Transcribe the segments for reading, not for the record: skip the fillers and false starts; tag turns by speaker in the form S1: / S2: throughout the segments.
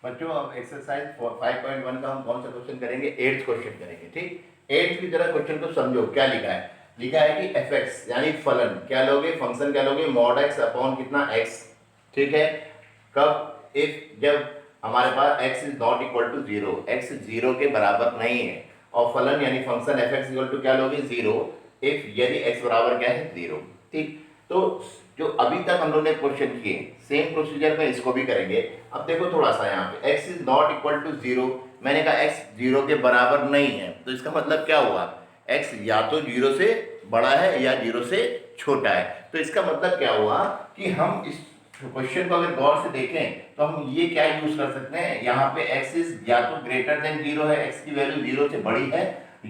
S1: बच्चों अब एक्सरसाइज 5.1 का हम कौन सा क्वेश्चन करेंगे? 8th क्वेश्चन करेंगे। ठीक, 8th की तरह क्वेश्चन को समझो। क्या लिखा है? लिखा है कि एफ एक्स यानी फलन क्या लोगे, फंक्शन क्या लोगे, मॉड एक्स अपॉन कितना एक्स। ठीक है, कब? इफ जब हमारे पास x is not equal to zero, x zero के बराबर नहीं है, और फलन यानी function f x equal to क्या लोगे, जीरो, इफ यदि x बराबर क्या है, जीरो। ठीक, तो जो अभी तक हम लोग ने क्वेश्चन किए सेम प्रोसीजर में इसको भी करेंगे। अब देखो थोड़ा सा यहाँ पे x is not equal to zero, मैंने कहा x जीरो के बराबर नहीं है, तो इसका मतलब क्या हुआ, x या तो जीरो से बड़ा है या जीरो से छोटा है। तो इसका मतलब क्या हुआ कि हम इस क्वेश्चन को अगर गौर से देखें तो हम ये क्या यूज कर सकते हैं, यहाँ पे x इज या तो ग्रेटर देन जीरो है, x की वैल्यू जीरो से बड़ी है,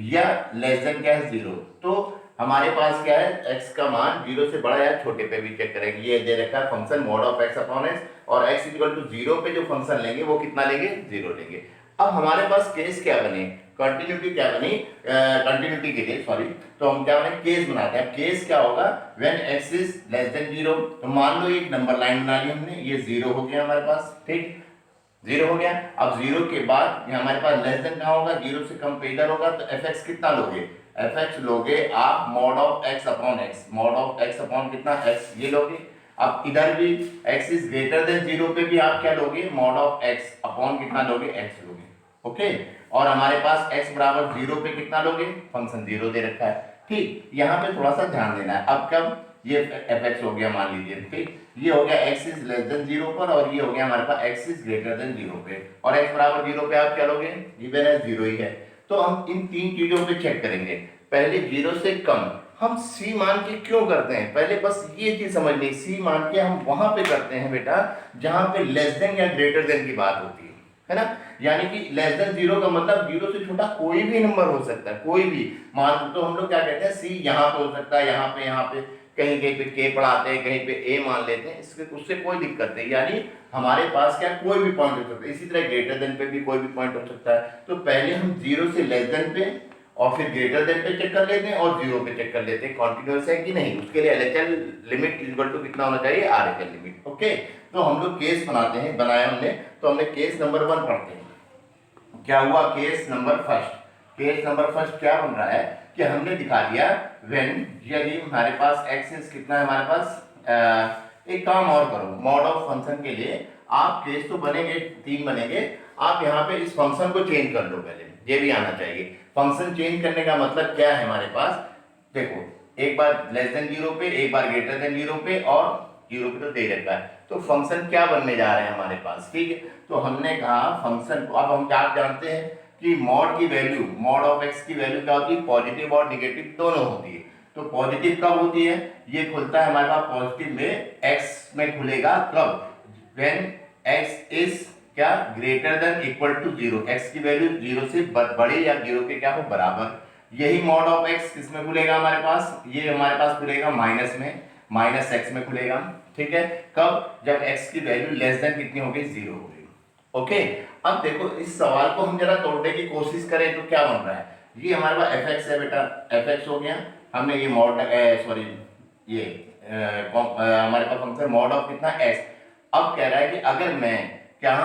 S1: या लेस देन क्या है, जीरो। तो हमारे पास क्या है, x का मान जीरो से बड़ा या छोटे पे भी चेक करेंगे। ये दे रखा है function mod of x upon x, और x इक्वल टू जीरो पे जो फंक्शन लेंगे वो कितना लेंगे, जीरो लेंगे। अब हमारे पास केस क्या बने, कंटिन्यूटी क्या बनी, कंटिन्यूटी के लिए सॉरी, तो हम क्या बने, केस बनाते हैं। केस क्या होगा, when x is less than zero, तो मान लो एक नंबर लाइन बना ली हमने, ये जीरो हो गया हमारे पास। ठीक, जीरो हो गया। अब जीरो के बाद हमारे पास लेस देन कहाँ होगा, जीरो से कम पे इधर होगा, तो एफ एक्स कितना लोगे, एफ एक्स लोगे आप mod of x upon x, mod of x upon कितना एक्स, ये लोगे। अब इधर भी x is greater than zero पे भी आप क्या लोगे, मॉड ऑफ x अपॉन कितना लोगे, x लोगे। ओके, और हमारे पास x बराबर जीरो पे कितना लोगे, फंक्शन जीरो दे रखा है। ठीक, यहाँ पे थोड़ा सा ध्यान देना है। अब कब ये एफ एक्स हो गया मान लीजिए, ठीक, ये हो गया x is less than zero पर, और ये हो गया हमारे पास x is greater than zero पे, और x बराबर जीरो पे आप क्या लोगे, गिवन है जीरो ही है। तो हम इन तीन चीजों पे चेक करेंगे। पहले जीरो से कम हम c मान के क्यों करते हैं, पहले बस ये चीज समझ ली, c मान के हम वहां पे करते हैं बेटा जहां पे लेस देन या ग्रेटर देन की बात होती है ना। यानी कि लेस देन जीरो का मतलब जीरो से छोटा कोई भी नंबर हो सकता है, कोई भी मान, तो हम लोग क्या कहते हैं, c यहाँ पे हो सकता है, यहाँ पे कहीं कहीं पे k पढ़ाते हैं, कहीं पे a मान लेते हैं, इसके उससे कोई दिक्कत नहीं। यानी हमारे पास क्या कोई भी पॉइंट हो सकता है, इसी तरह ग्रेटर देन पे भी कोई भी पॉइंट हो सकता है। तो पहले हम जीरो से लेस देन पे और फिर ग्रेटर देन पे चेक कर लेते हैं और जीरो पे चेक कर लेते हैं कॉन्टिन्यूअस है कि नहीं। उसके लिए एलएचएल लिमिट इक्वल टू कितना होना चाहिए, आरएचएल लिमिट। ओके, तो हम लोग केस बनाते हैं, बनाया हमने, तो हमने केस नंबर 1 पढ़ते हैं। क्या हुआ, case number first, case number first क्या बन रहा है कि हमने दिखा दिया व्हेन, यदि हमारे पास एक्सिस कितना है, हमारे पास एक काम और करो, मॉड ऑफ फंक्शन के लिए आप केस तो बनेंगे, 3 बनेंगे, आप यहाँ पे इस फंक्शन को चेंज कर लो, पहले ये भी आना चाहिए। फंक्शन चेंज करने का मतलब क्या है, हमारे पास देखो, एक बार लेस देन जीरो पे, एक बार ग्रेटर देन जीरो पे, और जीरो पे तो दे रखा है, तो फंक्शन क्या बनने जा रहे हैं हमारे पास। ठीक है, तो हमने कहा फंक्शन, अब हम क्या जानते हैं कि मॉड की वैल्यू, मॉड ऑफ एक्स की वैल्यू क्या होती है, पॉजिटिव और निगेटिव दोनों होती है। तो पॉजिटिव कब होती है, ये खुलता है हमारे पास पॉजिटिव में, एक्स में खुलेगा कब, व्हेन एक्स इज क्या, greater than equal to zero, x की वैल्यू जीरो से बड़े या जीरो के क्या हो, बराबर। यही मॉड ऑफ एक्स किसमें खुलेगा हमारे पास, ये हमारे पास खुलेगा माइनस में, माइनस एक्स में खुलेगा। ठीक है, कब, जब x की वैल्यू लेस देन कितनी हो गई, जीरो हो गई। ओके, अब देखो इस सवाल को हम जरा तोड़ने की कोशिश करें तो क्या बन रहा है, ये हमारे पास एफ एक्स है बेटा, एफ एक्स हो गया, हमने ये मॉड सॉरी ये हमारे पास फंक्शन मॉड ऑफ कितना x। अब कह रहा है कि अगर मैं क्या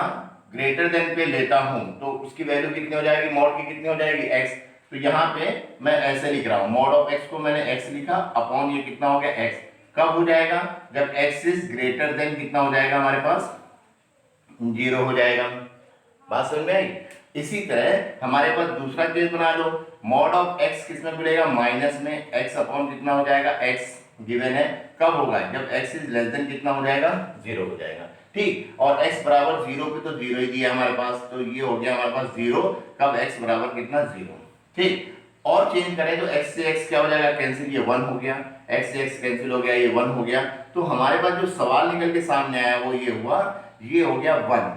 S1: ग्रेटर देन पे लेता हूं तो उसकी वैल्यू कितनी हो जाएगी, मॉड की कितनी हो जाएगी, x। तो यहाँ पे मैं ऐसे लिख रहा हूं, मॉड ऑफ x को मैंने x लिखा अपॉन ये कितना हो गया x। कब हो जाएगा, जब x इज ग्रेटर देन कितना हो जाएगा हमारे पास, जीरो हो जाएगा। बात समझ में आई। इसी तरह हमारे पास दूसरा केस बना लो, मॉड ऑफ x किसमें मिलेगा, माइनस में, x अपॉन कितना हो जाएगा, x गिवन है, कब होगा, जब x इज लेस देन कितना हो जाएगा, जीरो हो जाएगा। ठीक, और x बराबर जीरो पे तो जीरो ही दिया हमारे पास, तो ये हो गया हमारे पास जीरो, कब x बराबर कितना, जीरो। ठीक, और चेंज करें तो x से x क्या हो जाएगा, कैंसिल, ये 1 हो गया, x से x कैंसिल हो गया, ये 1 हो गया। तो हमारे पास जो सवाल निकल के सामने आया वो ये हुआ, ये हो गया 1,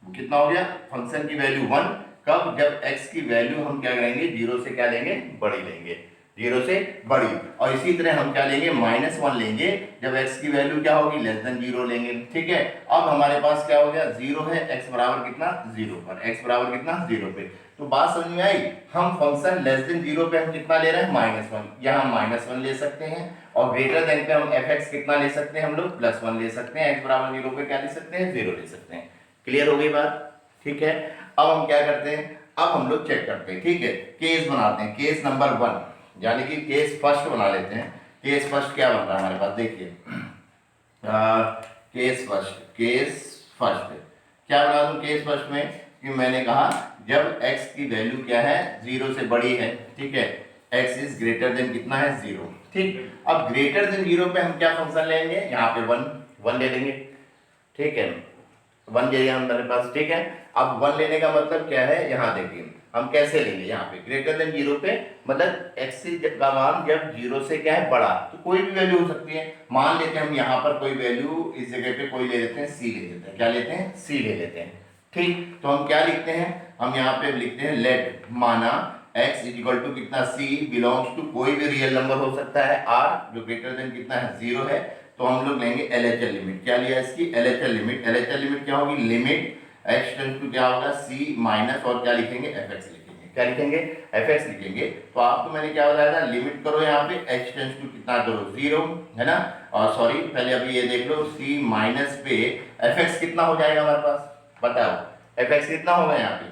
S1: कितना हो गया, फंक्शन की वैल्यू 1, कब, जब x की वैल्यू हम क्या करेंगे, जीरो से क्या लेंगे, बड़ी लेंगे, जीरो से बड़ी। और इसी तरह हम क्या लेंगे, -1 लेंगे, जब x की वैल्यू क्या होगी, लेस देन जीरो लेंगे। ठीक है, अब हमारे पास क्या हो गया, जीरो है, x बराबर कितना, जीरो पर, x बराबर कितना, जीरो पे। तो बात समझ में आई, हम फंक्शन लेस देन जीरो पे हम कितना ले रहे हैं, -1, यहाँ हम -1 ले सकते हैं, और ग्रेटर देन पे हम fx कितना ले सकते हैं, हम लोग +1 ले सकते हैं, x बराबर जीरो पे क्या ले सकते हैं, जीरो ले सकते हैं। क्लियर हो गई बात। ठीक है, अब हम क्या करते हैं, अब हम लोग चेक करते हैं, ठीक है, केस बनाते हैं, केस नंबर 1 यानी कि केस फर्स्ट बना लेते हैं। केस फर्स्ट क्या बन रहा है हमारे पास, देखिए केस फर्स्ट क्या बना दूं केस फर्स्ट में, कि मैंने कहा जब x की वैल्यू क्या है 0 से बड़ी है, ठीक है, x इज ग्रेटर देन कितना है 0, ठीक। अब ग्रेटर देन 0 पे हम क्या फंक्शन लेंगे, यहाँ पे 1 ले लेंगे, ठीक है, 1 ले लिया हमारे पास, ठीक है। अब 1 लेने का मतलब क्या है, यहाँ देखिए हम कैसे लेंगे, यहाँ पे ग्रेटर देन 0 पे मतलब x का मान जब 0 से क्या है बड़ा, तो कोई भी वैल्यू हो सकती है, मान लेते हैं हम यहाँ पर कोई वैल्यू इस जगह पे कोई ले लेते हैं c ले लेते हैं, क्या लेते हैं c ले लेते हैं, ठीक। तो हम क्या लिखते हैं, हम यहाँ पे लिखते हैं लेट माना x इज इक्वल टू कितना c बिलोंग्स टू कोई भी रियल नंबर हो सकता है r जो ग्रेटर देन कितना है 0 है, तो हम लोग लेंगे LHL लिमिट, क्या लिया इसकी LHL लिमिट, LHL लिमिट क्या होगी, लिमिट x टेंड्स टू क्या होगा c माइनस और क्या लिखेंगे fx लिखेंगे, क्या लिखेंगे fx लिखेंगे। तो आपको मैंने क्या बताया था, लिमिट करो यहाँ पे h टेंड्स टू कितना करो 0 है ना, और सॉरी पहले अभी ये देख लो c माइनस पे fx कितना हो जाएगा हमारे पास, बताओ fx कितना होगा यहाँ पे,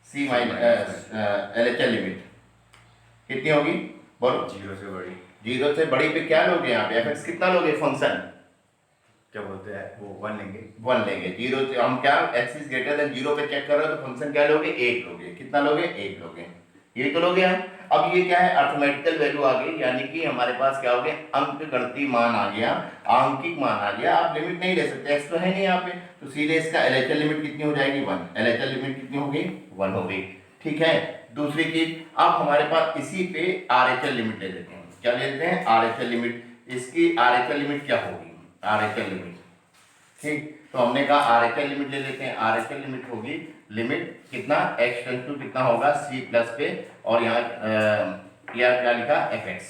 S1: c माइनस LHL लिमिट कितनी होगी बोलो,
S2: 0 से बड़ी,
S1: 0 से बड़ी पे क्या लोगे यहाँ पे fx कितना लोगे, फंक्शन
S2: क्या बोलते हैं वो 1 लेंगे,
S1: 1 लेंगे, 0 से हम क्या x इज ग्रेटर देन 0 पे चेक कर रहे हो तो फंक्शन क्या लोगे 1 लोगे, कितना लोगे 1 लोगे, ये तो लोगे हम। अब ये क्या है अर्थमेटिकल वैल्यू आ गई, यानी कि हमारे पास क्या हो गया अंक गणितीय मान आ गया, आंकिक मान आ गया, आप लिमिट नहीं ले सकते, x तो है नहीं यहाँ पे, तो सीधे इसका LHL लिमिट कितनी हो जाएगी 1, LHL लिमिट कितनी होगी 1 हो गई, ठीक है। दूसरी चीज अब हमारे पास इसी पे RHL लिमिट ले लेते हैं, क्या ले लेते हैं RHL लिमिट, इसकी RHL लिमिट क्या होगी, RHL लिमिट, ठीक। तो हमने कहा RHL लिमिट ले लेते हैं, RHL लिमिट होगी लिमिट कितना x टेंड्स टू कितना होगा c प्लस पे, और यहाँ क्या लिखा fx,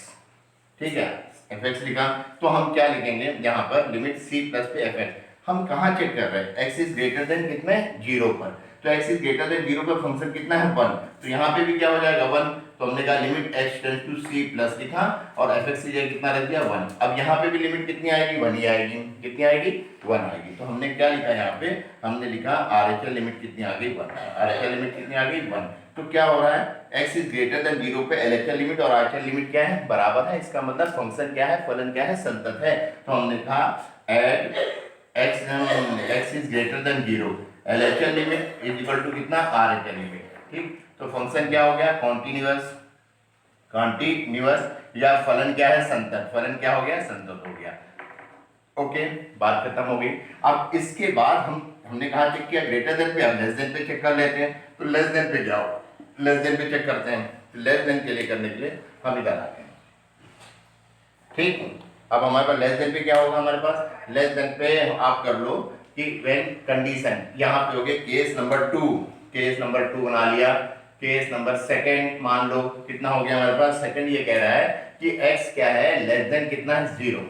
S1: ठीक है fx लिखा, तो हम क्या लिखेंगे यहाँ पर लिमिट c प्लस पे fx, हम कहाँ चेक कर रहे हैं x इज ग्रेटर देन कितने 0 पर, तो x इज ग्रेटर देन 0 पर फंक्शन कितना है 1, तो यहाँ पे भी क्या हो जाएगा 1, तो हमने कहा limit x tends to c plus लिखा और fx की जगह कितना रख दिया 1, अब यहाँ पे भी लिमिट कितनी आएगी 1 ही आएगी, कितनी आएगी 1 आएगी, तो हमने क्या लिखा यहाँ पे, हमने लिखा RHL लिमिट कितनी आ गई 1, RHL लिमिट कितनी आ गई 1, तो क्या हो रहा है x इज ग्रेटर देन 0 पे LHL लिमिट और RHL लिमिट क्या है बराबर है, इसका मतलब फंक्शन क्या है फलन क्या है संतत है, तो हमने कहा at x is greater than 0 LHL limit is equal to कितना RHL लिमिट, ठीक। तो फंक्शन क्या हो गया कॉन्टिन्यूअस या फलन क्या है संतत, फलन क्या हो गया संतत हो गया, ओके बात खत्म हो गई। अब इसके बाद हमने कहा चेक किया ग्रेटर देन पे, अब लेस देन पे चेक कर लेते हैं, तो लेस देन पे जाओ, लेस देन पे चेक करते हैं, लेस देन के लिए करने के लिए हम इधर आते हैं, ठीक। अब हमारे पास लेस देन पे क्या होगा, हमारे पास लेस देन पे आप कर लो कि व्हेन कंडीशन, यहाँ पे हो गया केस नंबर 2, केस नंबर 2 बना लिया, केस नंबर सेकंड मान लो कितना हो गया हमारे पास, सेकंड ये कह रहा है कि x क्या है लेस देन कितना है 0,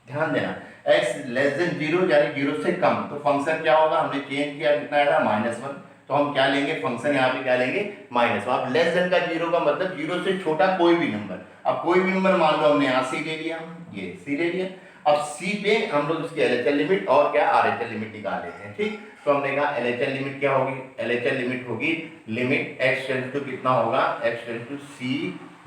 S1: ध्यान देना x लेस देन 0 यानी 0 से कम, तो फंक्शन क्या होगा हमने चेंज किया कितना आया -1, तो हम क्या लेंगे फंक्शन यहाँ पे क्या लेंगे -1, अब लेस देन का 0 का मतलब 0 से छोटा कोई भी नंबर, अब कोई भी नंबर मान लो हमने यहाँ c ले लिया, ये c ले लिया, अब c पे हम लोग इसकी LHL लिमिट और क्या RHL लिमिट निकाल लेते हैं, ठीक। तो हमने कहा LHL लिमिट क्या होगी, LHL लिमिट होगी लिमिट x टेंड्स टू कितना होगा x tends to c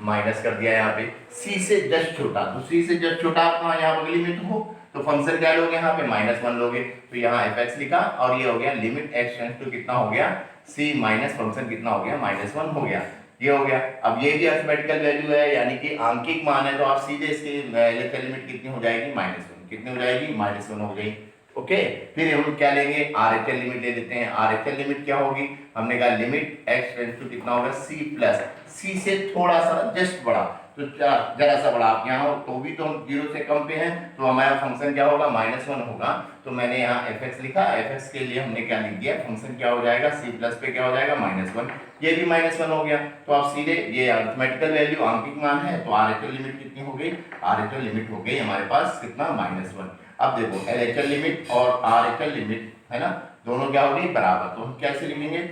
S1: minus कर दिया यहाँ पे c से जस्ट छोटा, तो c से जस्ट छोटा आपका यहाँ पर लिमिट हो तो फंक्शन क्या लोगे यहाँ पे -1 लोगे, तो यहाँ fx लिखा और ये हो गया लिमिट x टेंड्स टू कितना हो गया c माइनस फंक्शन कितना हो गया -1 हो गया, ये हो गया। अब ये भी अर्थमेटिकल वैल्यू है यानी कि आंकिक मान है, तो आप सीधे इसकी LHL लिमिट कितनी हो जाएगी -1, कितनी हो जाएगी -1 हो गई, ओके। फिर हम क्या लेंगे RHL लिमिट ले लेते हैं, RHL लिमिट क्या होगी, हमने कहा लिमिट x टेंड्स टू कितना होगा c प्लस, c से थोड़ा सा जस्ट बड़ा, तो जरा सा बड़ा आप यहाँ हो तो भी तो हम 0 से कम पे हैं, तो हमारा फंक्शन क्या होगा -1 होगा, तो मैंने यहाँ fx लिखा, fx के लिए हमने क्या लिख दिया फंक्शन क्या हो जाएगा c प्लस पे क्या हो जाएगा -1, ये भी -1 हो गया, तो आप सीधे ये अरिथमेटिकल वैल्यू आंकिक मान है, तो RHL लिमिट कितनी हो गई, RHL लिमिट हो गई हमारे पास कितना -1। अब देखो LHL लिमिट और RHL लिमिट है ना दोनों क्या हो गई बराबर, तो हम कैसे लिखेंगे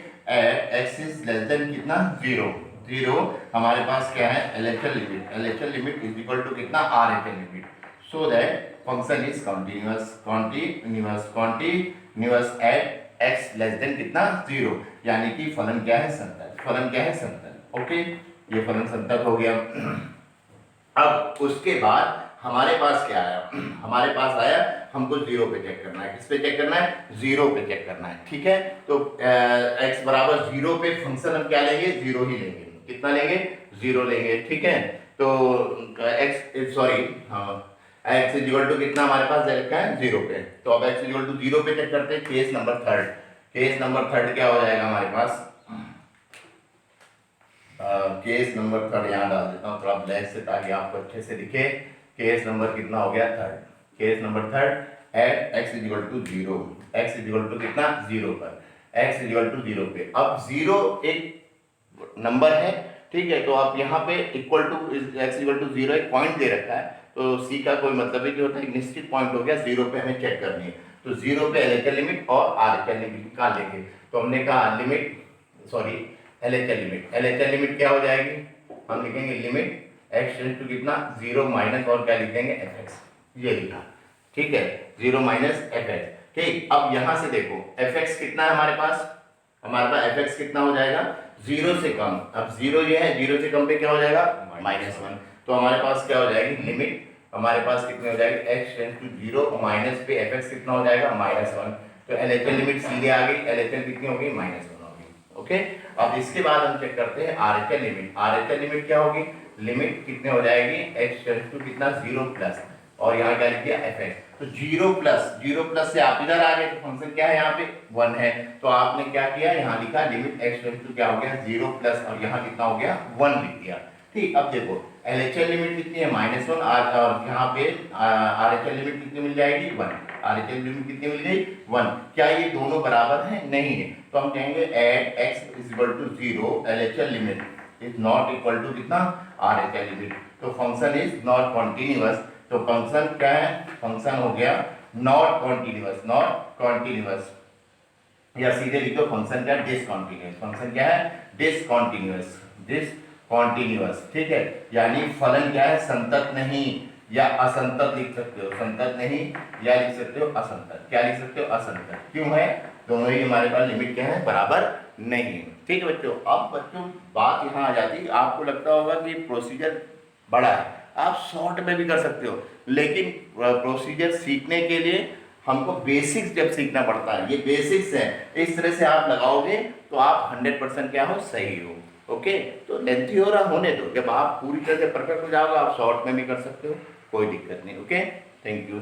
S1: x इज लेस देन कितना 0 हमारे पास क्या है LHL limit is equal to कितना RHL limit, so that function is continuous at x less than कितना 0, यानी कि फलन क्या है समतल, फलन क्या है समतल। ओके, ये फलन समतल हो गया। अब उसके बाद हमारे पास क्या आया, हमारे पास आया हमको 0 पे चेक करना है। किस पे चेक करना है, 0 पे चेक करना है। ठीक है, तो x बराबर 0 पे फंक्शन हम क्या लेंगे, 0 ही लेंगे। कितना लेंगे, 0 लेंगे। ठीक है, तो x sorry x equal to कितना हमारे पास दे रखा है 0 पे, तो अब x इक्वल टू 0 पे चेक करते हैं। Case number third, case number third क्या हो जाएगा हमारे पास, केस नंबर थर्ड यहाँ डाल देता हूँ थोड़ा ब्लैक से ताकि आपको अच्छे से दिखे। केस नंबर कितना हो गया, third. Case number third at x equal to 0, x equal to कितना 0 पर, x इक्वल टू 0 पे। अब 0 एक नंबर है, ठीक है, तो आप यहाँ पे equal to x equal to 0 एक पॉइंट दे रखा है, तो c का कोई मतलब ही नहीं होता, एक निश्चित पॉइंट हो गया, 0 पे हमें चेक करनी है। तो 0 पे LHS लिमिट और RHS लिमिट निकाल लेंगे। तो हमने कहा limit sorry LHS limit, LHS limit क्या हो जाएगी, हम लिखेंगे लिमिट x टेंड्स टू कितना 0 माइनस और क्या लिखेंगे fx, ये लिखा। ठीक है, 0 माइनस fx। ठीक, अब यहाँ से देखो fx कितना है हमारे पास, हमारे पास fx कितना हो जाएगा 0 से कम। अब 0 ये है, 0 से कम पे क्या हो जाएगा -1, तो हमारे पास क्या हो जाएगी लिमिट, हमारे पास कितनी हो जाएगी x टेंड्स टू 0 माइनस पे fx कितना हो जाएगा -1। तो LHS लिमिट सीधे आ गई, LHS कितनी हो गई -1 हो गई। ओके, अब इसके बाद हम चेक करते हैं RHS लिमिट। RHS लिमिट क्या होगी, लिमिट कितने हो जाएगी x टेंड्स टू कितना 0 प्लस, और यहाँ क्या लिख दिया fx, तो 0 प्लस से आप इधर आ गए, तो फंक्शन क्या है यहाँ पे 1 है, तो आपने क्या किया यहाँ लिखा लिमिट x टेंड्स टू क्या हो गया 0 प्लस, और यहाँ कितना हो गया 1 लिख दिया। ठीक, अब देखो LHS लिमिट कितनी है -1, और यहाँ पे RHS लिमिट कितनी मिल जाएगी 1, RHS लिमिट कितनी मिल गई 1। क्या ये दोनों बराबर है, नहीं है, तो हम कहेंगे at x is equal to 0 LHS limit is not equal to कितना RHS लिमिट, तो फंक्शन इज नॉट कॉन्टिन्यूअस। तो फंक्शन क्या है, फंक्शन हो गया नॉट कॉन्टिन्यूअस, नॉट कॉन्टिन्यूअस, या सीधे लिखो फंक्शन क्या है डिसकंटीन्यूअस, फंक्शन क्या है डिसकंटीन्यूअस, डिसकंटीन्यूअस। ठीक है, यानी फलन क्या है संतत नहीं, या असंतत लिख सकते हो, संतत नहीं या लिख सकते हो असंतत, क्या लिख सकते हो असंतत। क्यों है, दोनों ही हमारे पास लिमिट क्या है बराबर नहीं है। ठीक है बच्चों, अब बच्चों बात यहाँ आ जाती है, आपको लगता होगा कि प्रोसीजर बड़ा है, आप शॉर्ट में भी कर सकते हो, लेकिन प्रोसीजर सीखने के लिए हमको बेसिक्स जब सीखना पड़ता है, ये बेसिक्स है, इस तरह से आप लगाओगे तो आप 100% क्या हो सही हो। ओके, तो लेंथी हो रहा होने दो, जब आप पूरी तरह से परफेक्ट हो जाओगे आप शॉर्ट में भी कर सकते हो, कोई दिक्कत नहीं। Okay, thank you.